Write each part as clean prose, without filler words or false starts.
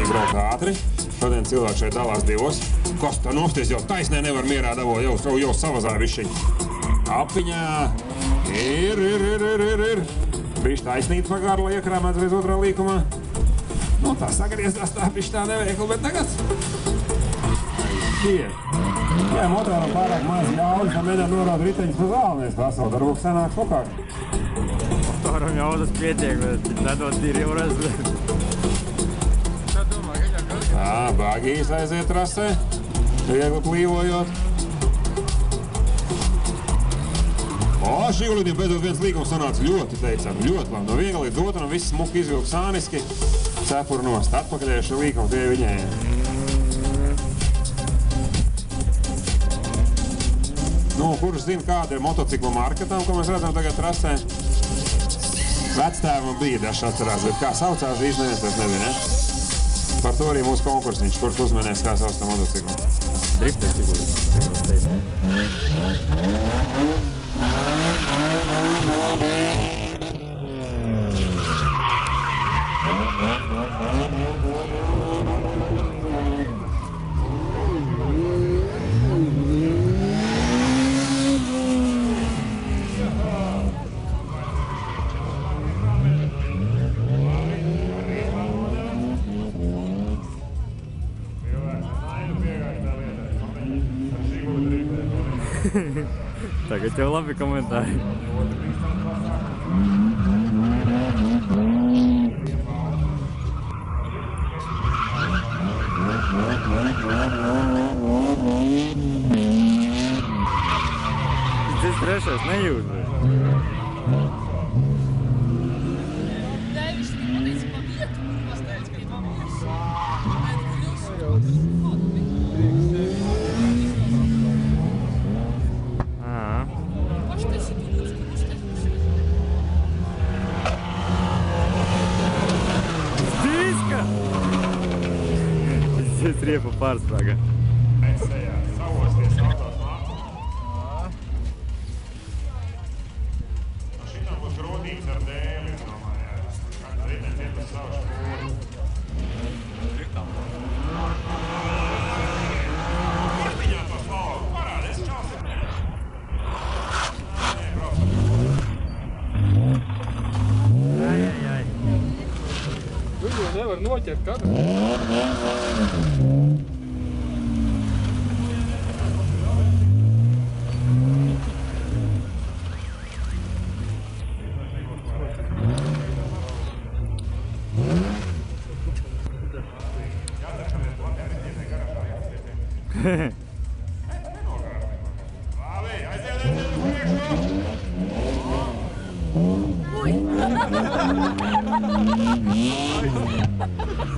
motocikli brauc ātri. Šodien cilvēki šeit dalās divos. Kas tā nosties jau taisnē nevar mierā davo, jau savazāja višķiņ. Apiņā. Ir. Bišķi taisnīt pagāru, lai iekrāmēts reiz otrā līkumā. Nu, tā sagriezās tā bišķi tā neveikli, bet tagad. Jā, motoram pārāk maz ļaujas, un mēģināt norāda riteņus uz ālnies pasauli. Varbūt sanāk fokāk. Motoram ļaujas pietiek, bet nedod divreiz. Tā, bagīs aiziet trasē, viegli plīvojot. Žiguliņiem beidzot viens līgums sanāca ļoti teicami, ļoti labi. No viena līdz otram viss smuki izvilk sāniski, cepur nost. Atpakaļējuši līgumi tie viņai. Nu, kurš zina, kāda ir motociklu marketām, ko mēs redzam tagad trasē? Vectēvam bija dažs atcerās, bet kā saucās, īsti neviens tas nezina, ne? Par to arī mūsu konkursiņš, kurš uzmanēs, kā sauc tā motociklu. Drifters figūras. Tagad jau labi komentāri. Tas trešais nejūt. Riepa pārsprāga. Savosties autos nāca. Šitam būs grūtības ar dēli, es domāju. Kāds ritenis iet uz savu škūru. Kurtiņā to slavu? Parādies, čals. Nē, brauc. Ai. Viņu nevar noķert katru. Labi, aiziet uz priekšu!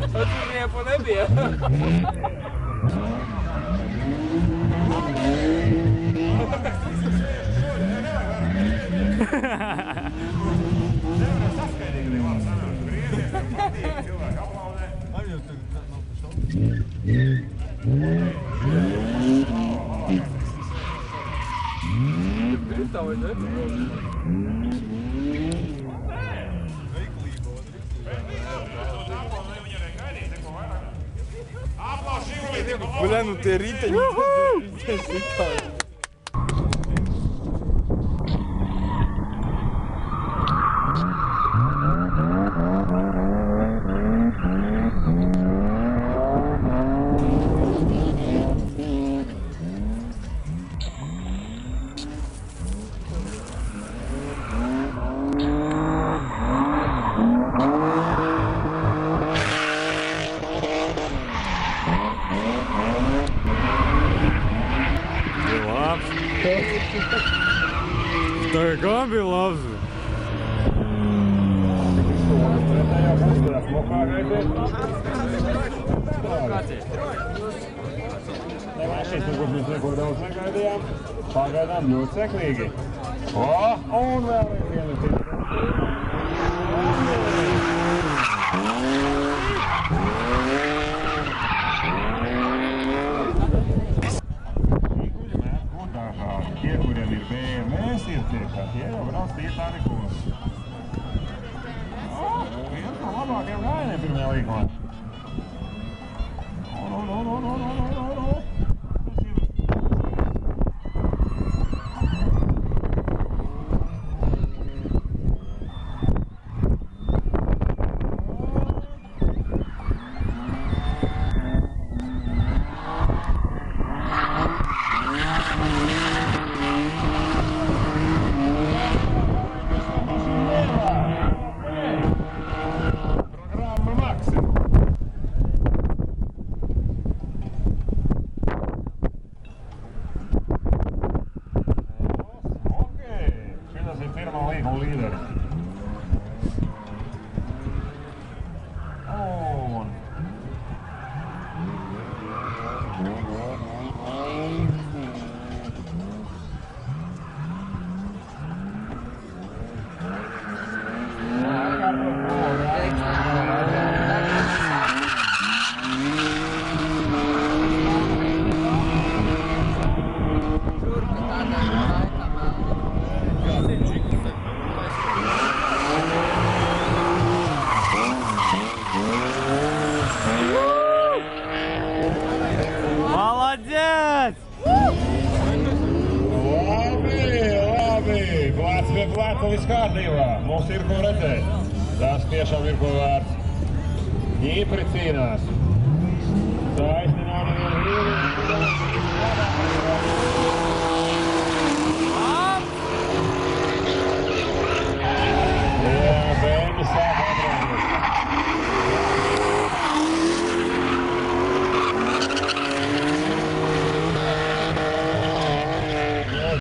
Tur riepu nebija. Nevar saskaidīt, ka labi sanāk. Griezies, ka patīk cilvēki aplaudē. Driftā vai ne? Bля, nu tie riteņi. Tā kā bija labs. Mēs neko daudz negaidījām. Pagaidām ļoti seklīgi. Un vēl viena tīra. Tie, kuriem ir BMWs, tie jau brauc tītā rikumus. Viens no labākajiem gājieniem pirmajā līkumā. Firman liikon liideri. On. Молодец! Labi! Plāts pie plāta viss kārtībā. Mums ir ko redzēt. Tas tiešām ir ko vērts. Ķipri cīnās. Saisni